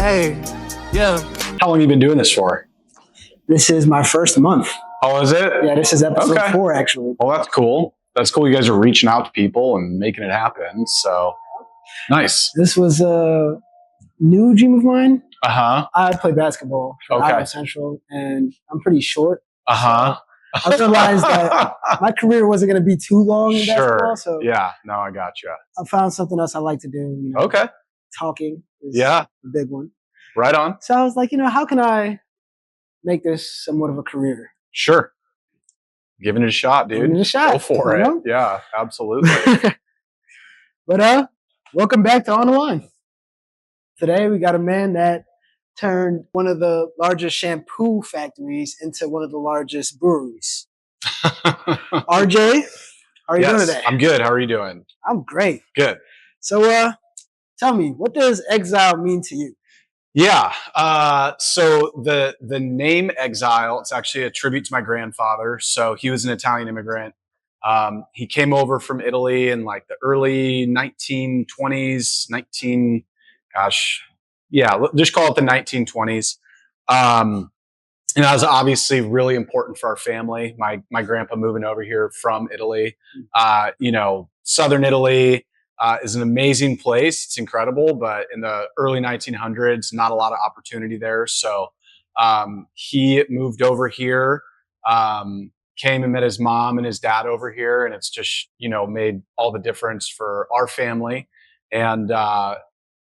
Hey, yeah. How long have you been doing this for? This is my first month. Oh, is it? Yeah, this is episode 4, actually. Well, that's cool. That's cool. You guys are reaching out to people and making it happen. So nice. This was a new dream of mine. Uh-huh. I play basketball for Iowa Central, and I'm pretty short. Uh-huh. So I realized that my career wasn't going to be too long in basketball. So yeah, no, I got you. I found something else I like to do. You know, talking is a big one. Right on. So I was like, how can I make this somewhat of a career? Sure. Giving it a shot, dude. Giving it a shot. Go for it. Yeah, absolutely. But welcome back to On the Line. Today we got a man that turned one of the largest shampoo factories into one of the largest breweries. RJ, how are you doing today? I'm good. How are you doing? I'm great. Good. So tell me, what does Exile mean to you? Yeah. So the name Exile, it's actually a tribute to my grandfather. So he was an Italian immigrant. He came over from Italy in like the early 1920s, just call it the 1920s. And that was obviously really important for our family. My grandpa moving over here from Italy, Southern Italy, is an amazing place. It's incredible, but in the early 1900s, not a lot of opportunity there. So he moved over here, came and met his mom and his dad over here, and it's just made all the difference for our family. And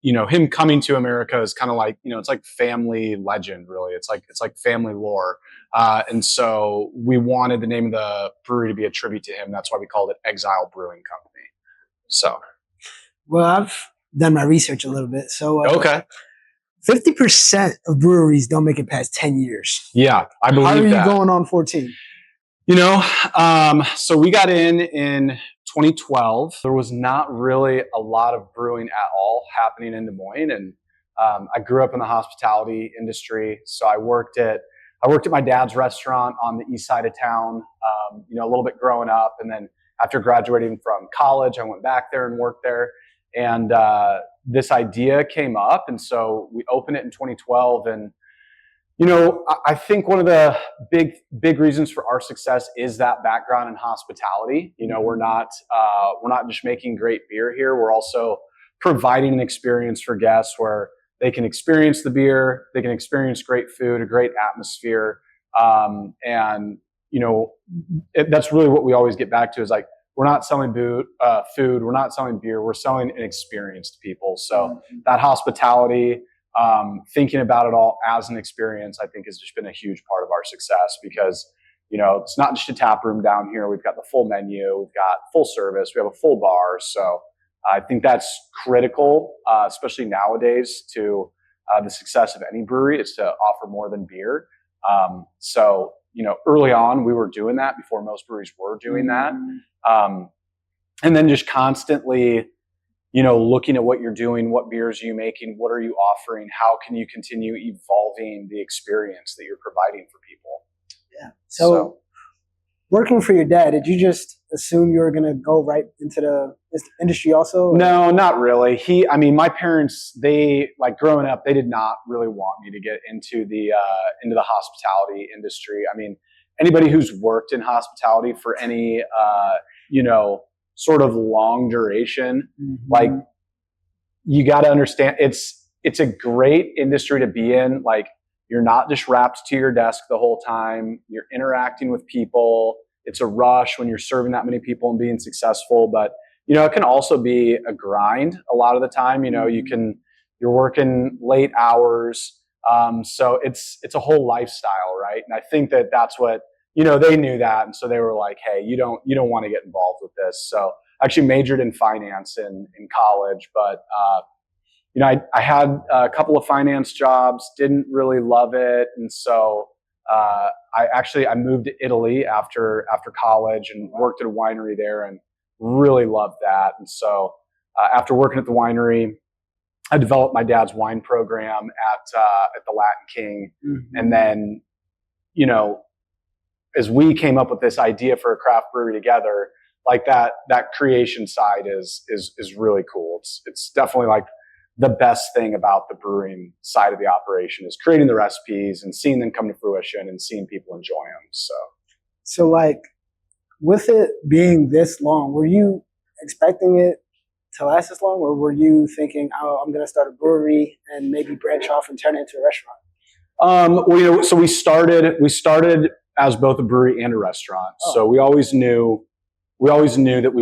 him coming to America is kind of like it's like family legend, really. It's like family lore. And so we wanted the name of the brewery to be a tribute to him. That's why we called it Exile Brewing Company. So. Well, I've done my research a little bit. So 50% of breweries don't make it past 10 years. Yeah, I believe that. How are you going on 14? So we got in 2012. There was not really a lot of brewing at all happening in Des Moines. And I grew up in the hospitality industry. So I worked at my dad's restaurant on the east side of town, a little bit growing up. And then after graduating from college, I went back there and worked there. And this idea came up, and so we opened it in 2012. And I think one of the big reasons for our success is that background in hospitality. We're not just making great beer here. We're also providing an experience for guests where they can experience the beer, they can experience great food, a great atmosphere, and that's really what we always get back to is like, we're not selling food, we're not selling beer, we're selling an experience to people. So that hospitality, thinking about it all as an experience, I think has just been a huge part of our success because, it's not just a tap room down here. We've got the full menu, we've got full service, we have a full bar. So I think that's critical, especially nowadays to the success of any brewery is to offer more than beer. So early on, we were doing that before most breweries were doing that. And then just constantly, looking at what you're doing, what beers are you making, what are you offering, how can you continue evolving the experience that you're providing for people? Yeah. So working for your dad, did you just assume you were going to go right into this industry also? Or? No, not really. My parents, growing up, they did not really want me to get into the hospitality industry. Anybody who's worked in hospitality for any, sort of long duration, like you got to understand it's a great industry to be in. Like you're not just wrapped to your desk the whole time. You're interacting with people. It's a rush when you're serving that many people and being successful, but it can also be a grind a lot of the time. You're working late hours. So it's a whole lifestyle, right? And I think that's what, they knew that. And so they were like, hey, you don't want to get involved with this. So I actually majored in finance in college, but, I had a couple of finance jobs, didn't really love it. And so, I moved to Italy after college and worked at a winery there and really loved that. And so, after working at the winery, I developed my dad's wine program at the Latin King. And then, as we came up with this idea for a craft brewery together, like that creation side is really cool. It's definitely like the best thing about the brewing side of the operation is creating the recipes and seeing them come to fruition and seeing people enjoy them. So like with it being this long, were you expecting it to last this long, or were you thinking, oh, I'm going to start a brewery and maybe branch off and turn it into a restaurant? Well, so we started as both a brewery and a restaurant. Oh. So we always knew that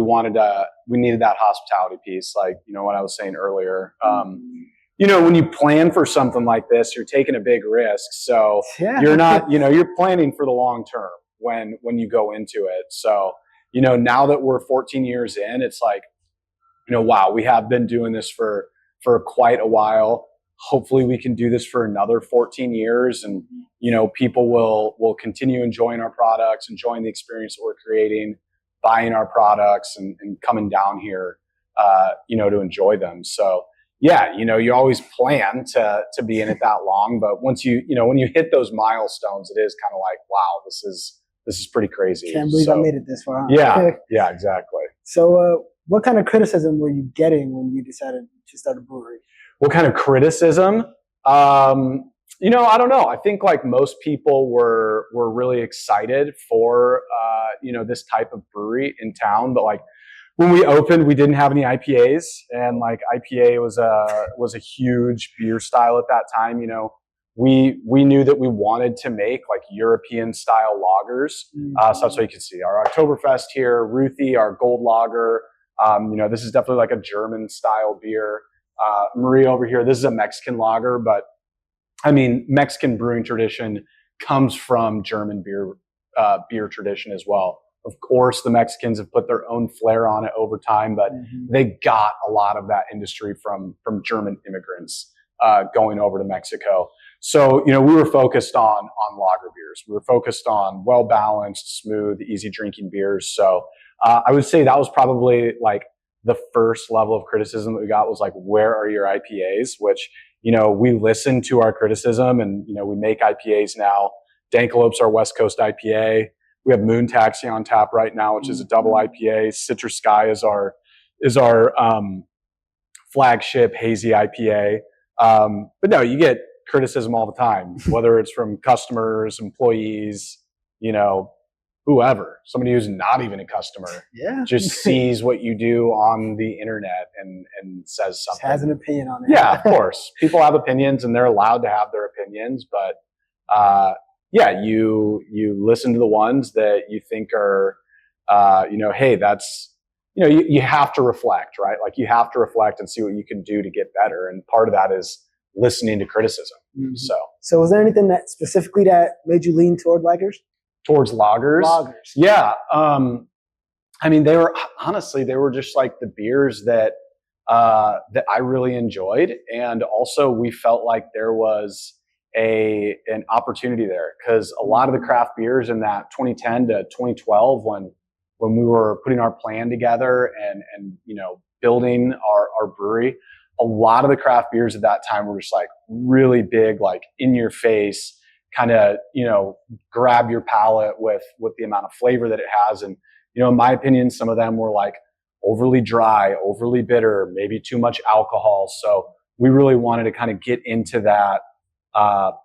we needed that hospitality piece. Like, what I was saying earlier, when you plan for something like this, you're taking a big risk. So you're not, you're planning for the long term when you go into it. So, now that we're 14 years in, it's like, wow, we have been doing this for quite a while. Hopefully we can do this for another 14 years and, people will continue enjoying our products, enjoying the experience that we're creating, buying our products and coming down here, to enjoy them. So yeah, you always plan to be in it that long, but once when you hit those milestones, it is kind of like, wow, this is pretty crazy. Can't believe I made it this far. Yeah, exactly. So, what kind of criticism were you getting when you decided to start a brewery? What kind of criticism? I don't know. I think like most people were really excited for, this type of brewery in town. But like when we opened, we didn't have any IPAs, and like IPA was a huge beer style at that time. We knew that we wanted to make like European style lagers. So that's what you can see. Our Oktoberfest here, Ruthie, our gold lager. This is definitely like a German style beer. Marie over here, this is a Mexican lager, but I mean, Mexican brewing tradition comes from German beer tradition as well. Of course, the Mexicans have put their own flair on it over time, but they got a lot of that industry from German immigrants going over to Mexico. So, we were focused on lager beers. We were focused on well-balanced, smooth, easy drinking beers. So I would say that was probably like the first level of criticism that we got was like, where are your IPAs? Which, we listened to our criticism and, we make IPAs now. Dankalop's our West Coast IPA. We have Moon Taxi on tap right now, which is a double IPA. Citrus Sky is our flagship hazy IPA. But no, you get criticism all the time, whether it's from customers, employees, whoever, somebody who's not even a customer, just sees what you do on the internet and says something. Just has an opinion on it. Yeah, of course. People have opinions and they're allowed to have their opinions, but you listen to the ones that you think are, hey, that's, you have to reflect, right? Like you have to reflect and see what you can do to get better. And part of that is listening to criticism. So was there anything that specifically that made you lean toward lagers? Towards lagers? Yeah. I mean, they were just like the beers that I really enjoyed. And also we felt like there was an opportunity there because a lot of the craft beers in that 2010 to 2012, when we were putting our plan together and building our brewery, a lot of the craft beers at that time were just like really big, like in your face, kind of, grab your palate with the amount of flavor that it has. And, in my opinion, some of them were like overly dry, overly bitter, maybe too much alcohol. So we really wanted to kind of get into that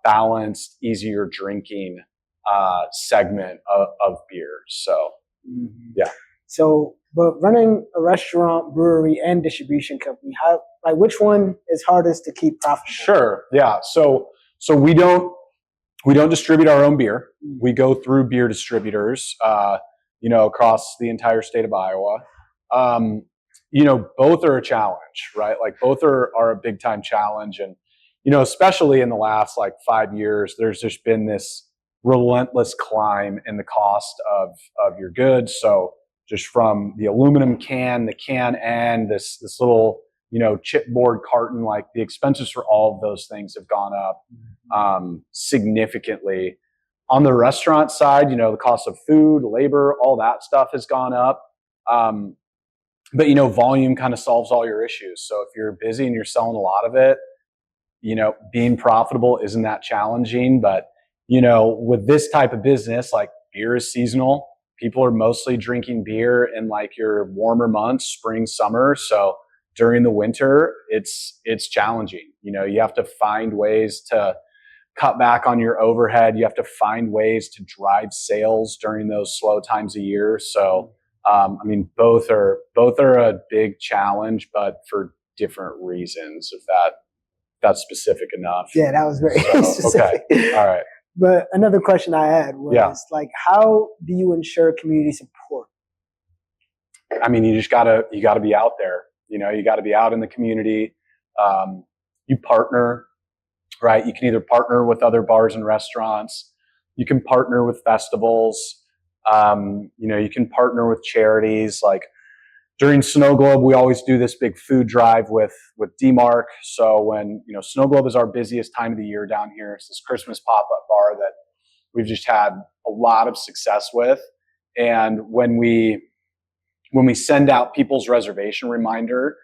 balanced, easier drinking segment of beer. So, yeah. So, but running a restaurant, brewery, and distribution company, which one is hardest to keep profitable? Sure. Yeah. So we don't distribute our own beer. We go through beer distributors, across the entire state of Iowa. Both are a challenge, right? Like both are a big time challenge. And, especially in the last like 5 years, there's just been this relentless climb in the cost of your goods. So just from the aluminum can, the can end, this little, chipboard carton, like the expenses for all of those things have gone up significantly. On the restaurant side, the cost of food, labor, all that stuff has gone up. But, volume kind of solves all your issues. So if you're busy and you're selling a lot of it, being profitable isn't that challenging. But, with this type of business, like beer is seasonal. People are mostly drinking beer in like your warmer months, spring, summer. So, during the winter, it's challenging. You have to find ways to cut back on your overhead. You have to find ways to drive sales during those slow times of year. So, both are a big challenge, but for different reasons. If that's specific enough. Yeah, that was very specific. Okay, all right. But another question I had was like, how do you ensure community support? You gotta be out there. You got to be out in the community. You partner. Right. You can either partner with other bars and restaurants. You can partner with festivals. You can partner with charities. Like during Snow Globe, we always do this big food drive with DMark. So when, Snow Globe is our busiest time of the year down here. It's this Christmas pop-up bar that we've just had a lot of success with. And when we send out people's reservation reminder,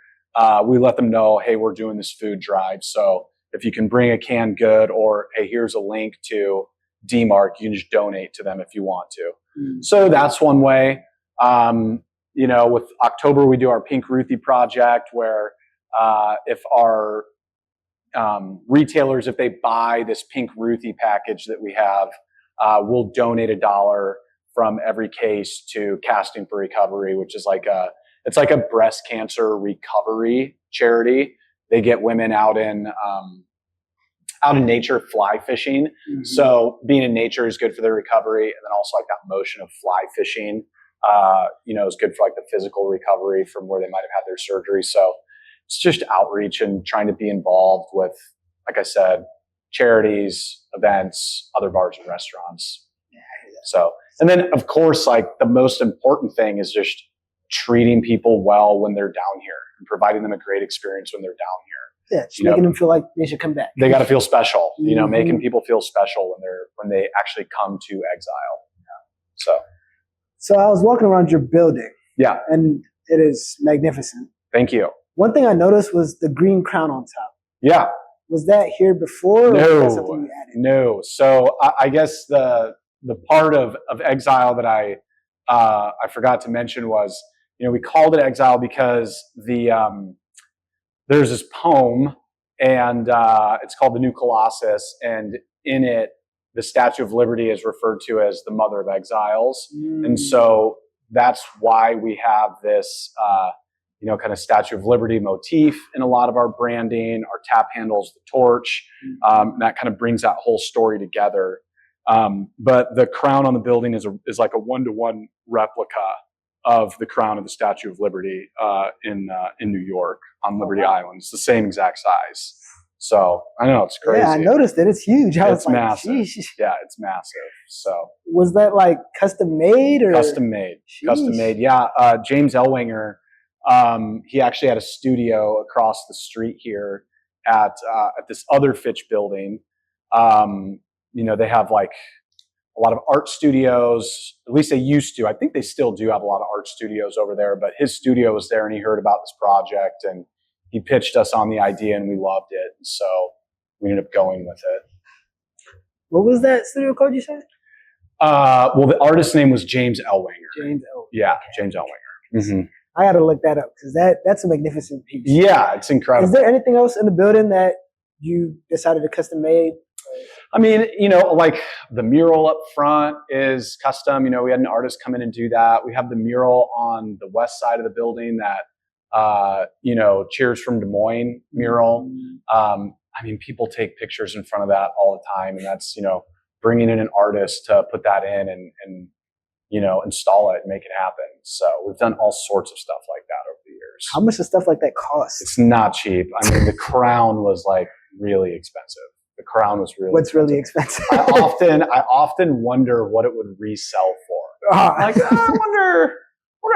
we let them know, hey, we're doing this food drive. So if you can bring a canned good, or hey, here's a link to DMark, you can just donate to them if you want to. So that's one way. With October, we do our Pink Ruthie project, where if our retailers, if they buy this Pink Ruthie package that we have, we'll donate $1 from every case to Casting for Recovery, which is like a breast cancer recovery charity. They get women out in nature fly fishing. Mm-hmm. So being in nature is good for their recovery. And then also like that motion of fly fishing, is good for like the physical recovery from where they might have had their surgery. So it's just outreach and trying to be involved with, like I said, charities, events, other bars and restaurants. Yeah, so, and then of course, like the most important thing is just treating people well when they're down here and providing them a great experience when they're down here. Yeah, just making them feel like they should come back. They got to feel special, making people feel special when they actually come to Exile. Yeah. So I was walking around your building. Yeah. And it is magnificent. Thank you. One thing I noticed was the green crown on top. Yeah. Was that here before? Or was that something you added? No. So I guess the part of Exile that I forgot to mention was, we called it Exile because there's this poem, and it's called The New Colossus, and in it, the Statue of Liberty is referred to as the mother of exiles. And so that's why we have this, kind of Statue of Liberty motif in a lot of our branding. Our tap handles the torch. That kind of brings that whole story together. But the crown on the building is like a 1-to-1 replica of the crown of the Statue of Liberty in New York on Liberty Island. It's the same exact size. So I know it's crazy. Yeah, I noticed it. It's huge. It's massive. Yeah, it's massive. So was that like custom made or custom made? Sheesh. Custom made. Yeah. James Ellwanger, he actually had a studio across the street here at this other Fitch building. They have like a lot of art studios, at least they used to. I think they still do have a lot of art studios over there, but his studio was there and he heard about this project and he pitched us on the idea and we loved it. And so we ended up going with it. What was that studio called, you said? Well, the artist's name was James Ellwanger. James Ellwanger. Yeah, James Ellwanger. Mm-hmm. I got to look that up because that's a magnificent piece. Yeah, it's incredible. Is there anything else in the building that you decided to custom made? Like the mural up front is custom. We had an artist come in and do that. We have the mural on the west side of the building that, Cheers from Des Moines mural. People take pictures in front of that all the time. And that's, bringing in an artist to put that in and install it and make it happen. So we've done all sorts of stuff like that over the years. How much does stuff like that cost? It's not cheap. The crown was like really expensive. The crown was really What's really expensive? I often wonder what it would resell for. I wonder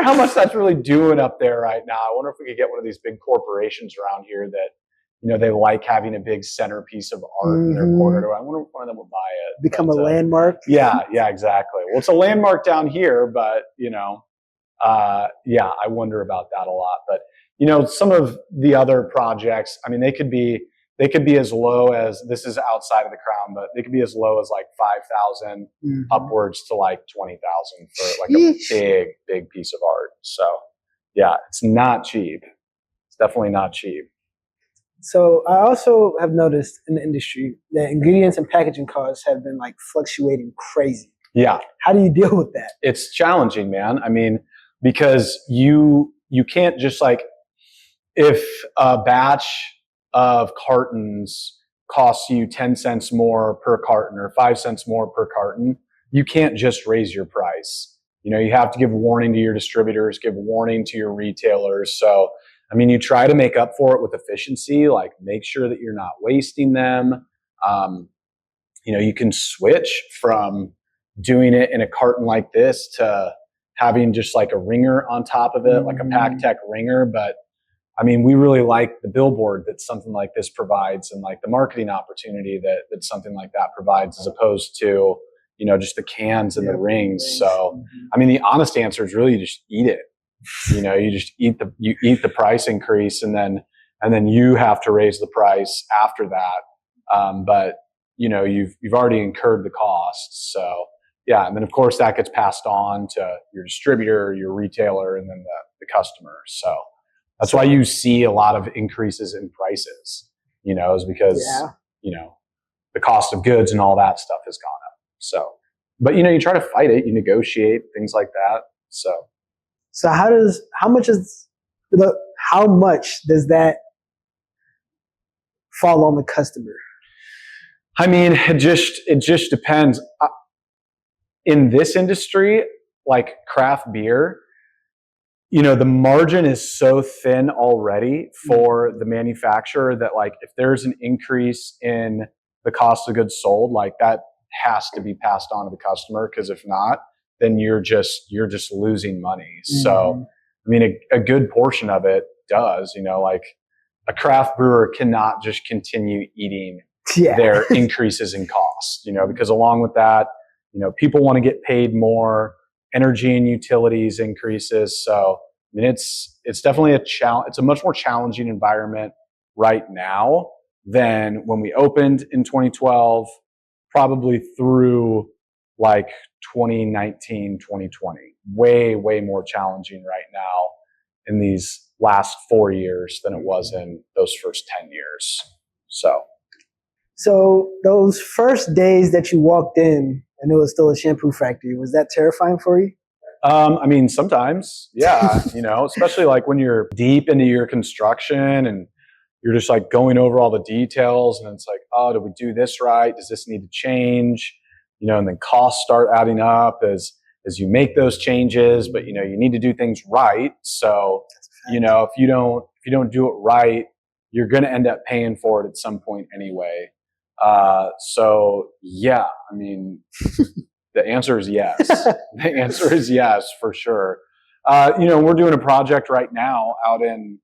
how much that's really doing up there right now. I wonder if we could get one of these big corporations around here that, they like having a big centerpiece of art in their corner. I wonder if one of them would buy it. Become a landmark? Yeah, exactly. Well, it's a landmark down here, but, I wonder about that a lot. But, some of the other projects, they could be as low as, this is outside of the crown, but they could be as low as like 5,000 upwards to like 20,000 for like a big piece of art. So yeah, it's not cheap. It's definitely not cheap. So I also have noticed in the industry that ingredients and packaging costs have been like fluctuating crazy. Yeah. How do you deal with that? It's challenging, man. I mean, because you can't just like, if a batch of cartons costs you 10 cents more per carton or 5 cents more per carton, you can't just raise your price. You have to give warning to your distributors, give warning to your retailers. So, I mean, you try to make up for it with efficiency, like make sure that you're not wasting them. You can switch from doing it in a carton like this to having just like a ringer on top of it, like a Pack Tech ringer. But I mean, we really like the billboard that something like this provides, and like the marketing opportunity that something like that provides, as opposed to, just the cans and the rings. So, I mean, the honest answer is really you just eat it. You just eat the price increase, and then you have to raise the price after that. But you've already incurred the costs. So yeah, and then of course that gets passed on to your distributor, your retailer, and then the customer. So that's why you see a lot of increases in prices, is because, the cost of goods and all that stuff has gone up. So, but you try to fight it, you negotiate things like that. So how much does that fall on the customer? I mean, it just depends. In this industry, like craft beer, the margin is so thin already for the manufacturer that like if there's an increase in the cost of goods sold, like that has to be passed on to the customer, because if not, then you're just losing money. So, I mean, a good portion of it does, like a craft brewer cannot just continue eating their increases in cost, because along with that, people want to get paid more, energy and utilities increases. So, I mean, it's definitely a challenge. It's a much more challenging environment right now than when we opened in 2012, probably through like 2019, 2020. Way, way more challenging right now in these last 4 years than it was in those first 10 years. So those first days that you walked in and it was still a shampoo factory, was that terrifying for you? I mean, sometimes, yeah, especially like when you're deep into your construction and you're just like going over all the details, and it's like, oh, did we do this right? Does this need to change? And then costs start adding up as you make those changes, but you need to do things right. So, if you don't do it right, you're going to end up paying for it at some point anyway. So yeah, I mean, the answer is yes. The answer is yes, for sure. We're doing a project right now out in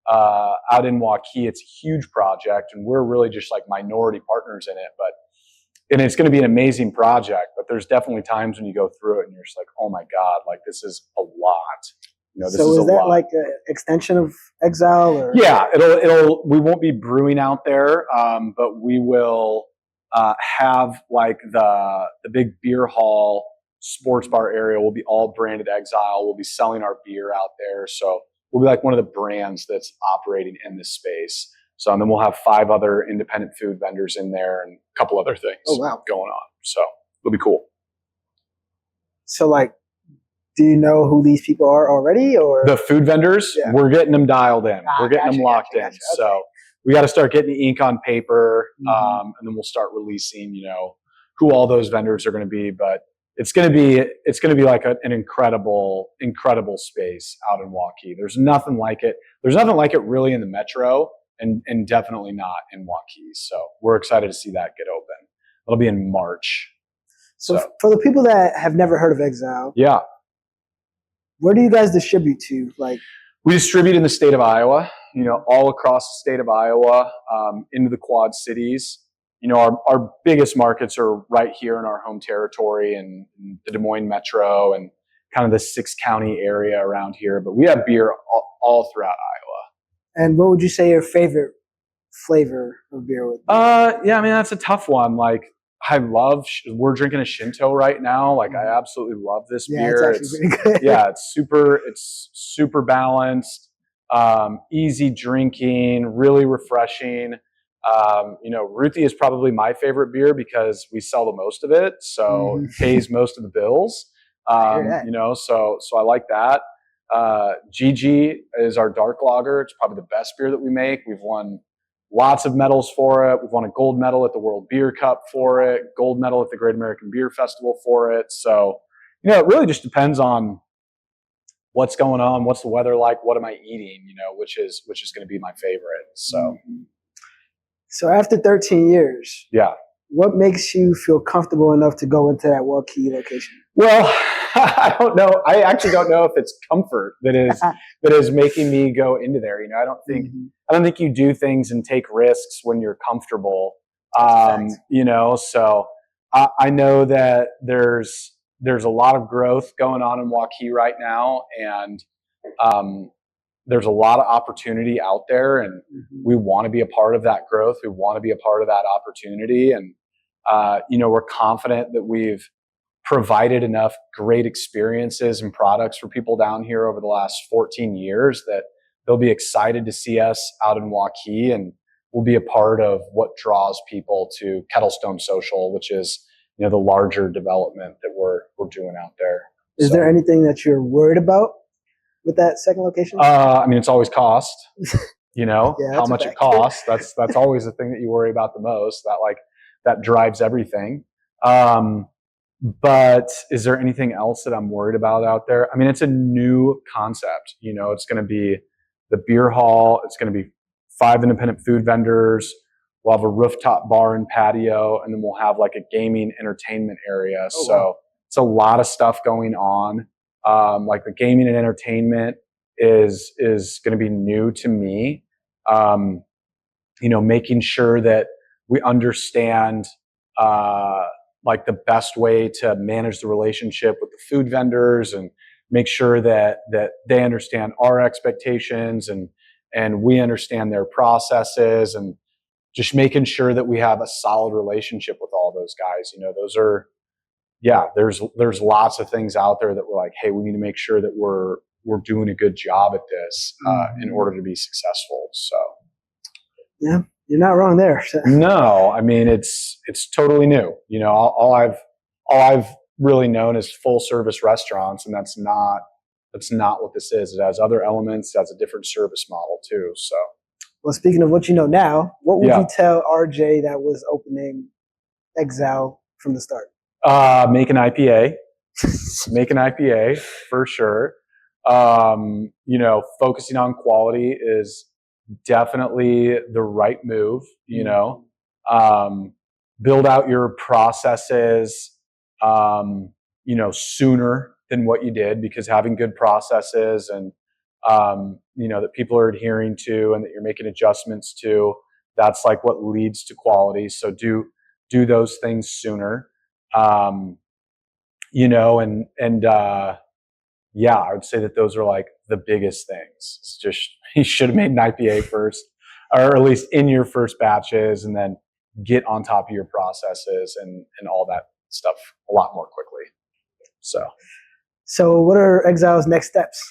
Waukee. It's a huge project, and we're really just like minority partners in it. And it's going to be an amazing project. But there's definitely times when you go through it and you're just like, oh my god, like this is a lot. So is that like an extension of Exile? Or? Yeah, we won't be brewing out there, but we will have like the big beer hall sports bar area will be all branded Exile. We'll be selling our beer out there. So we'll be like one of the brands that's operating in this space. So, and then we'll have 5 other independent food vendors in there and a couple other things going on. So it'll be cool. So like, do you know who these people are already, or the food vendors? Yeah. We're getting them dialed in. We're getting them locked in. Okay. So we got to start getting the ink on paper, and then we'll start releasing, who all those vendors are going to be. But it's going to be like an incredible space out in Waukee. There's nothing like it. There's nothing like it really in the metro, and definitely not in Waukee. So we're excited to see that get open. It'll be in March. So for the people that have never heard of Exile, yeah. Where do you guys distribute to? Like, we distribute in the state of Iowa, all across the state of Iowa, into the Quad Cities. Our biggest markets are right here in our home territory and the Des Moines metro and kind of the 6-county area around here. But we have beer all throughout Iowa. And what would you say your favorite flavor of beer would be? Yeah, I mean, that's a tough one. Like, we're drinking a Shinto right now. Like, I absolutely love this beer. It's actually pretty good. Yeah, it's super balanced. easy drinking, really refreshing. Ruthie is probably my favorite beer because we sell the most of it, so it pays most of the bills. So I like that. GG is our dark lager. It's probably the best beer that we make. We've won lots of medals for it. We've won a gold medal at the World Beer Cup for it, gold medal at the Great American Beer Festival for it. So, it really just depends on what's going on, what's the weather like, what am I eating, which is going to be my favorite. So after 13 years, yeah. What makes you feel comfortable enough to go into that Waukee location? Well, I don't know. I actually don't know if it's comfort that is making me go into there. I don't think you do things and take risks when you're comfortable. So I know that there's a lot of growth going on in Waukee right now, and there's a lot of opportunity out there, and we want to be a part of that growth. We want to be a part of that opportunity, and we're confident that we've provided enough great experiences and products for people down here over the last 14 years that they'll be excited to see us out in Waukee, and we'll be a part of what draws people to Kettlestone Social, which is the larger development that we're doing out there. Is there anything that you're worried about with that second location? It's always cost. How much it costs. That's always the thing that you worry about the most. That drives everything. But is there anything else that I'm worried about out there? It's a new concept. It's going to be the beer hall. It's going to be 5 independent food vendors. We'll have a rooftop bar and patio, and then we'll have like a gaming entertainment area. Wow. It's a lot of stuff going on. Like the gaming and entertainment is going to be new to me. Making sure that we understand like the best way to manage the relationship with the food vendors, and make sure that they understand our expectations and we understand their processes, and just making sure that we have a solid relationship with all those guys. There's lots of things out there that we're like, hey, we need to make sure that we're doing a good job at this in order to be successful. So yeah, you're not wrong there. No, it's totally new. All I've really known is full service restaurants, and that's not what this is. It has other elements. It has a different service model too. So, well, speaking of what you know now, what would you tell RJ that was opening Exile from the start? Make an IPA. Make an IPA for sure. Focusing on quality is definitely the right move. Build out your processes, sooner than what you did, because having good processes and, that people are adhering to and that you're making adjustments to, that's like what leads to quality. So do those things sooner. I would say that those are like the biggest things. It's just, you should have made an IPA first, or at least in your first batches, and then get on top of your processes and all that stuff a lot more quickly. So what are Exile's next steps?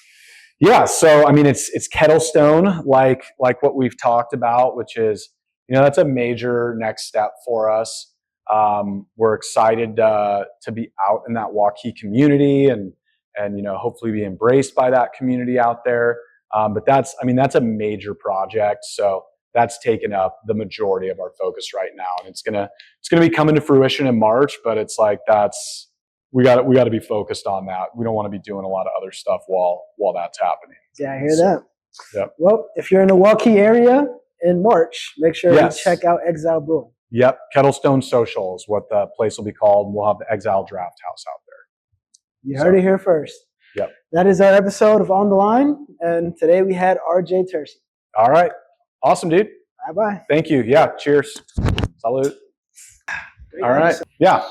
Yeah. So, it's Kettlestone, like what we've talked about, which is, that's a major next step for us. We're excited to be out in that Waukee community and hopefully be embraced by that community out there. But that's a major project. So that's taken up the majority of our focus right now, and it's gonna be coming to fruition in March. But it's like we got to be focused on that. We don't want to be doing a lot of other stuff while that's happening. Yeah, I hear that. Yep. Well, if you're in the Waukee area in March, make sure you check out Exile Brewing. Yep, Kettlestone Social is what the place will be called, and we'll have the Exile Draft House out there. You heard it here first. Yep. That is our episode of On the Line, and today we had RJ Tursi. All right. Awesome, dude. Bye-bye. Thank you. Yeah, cheers. Salute. All right. Yeah.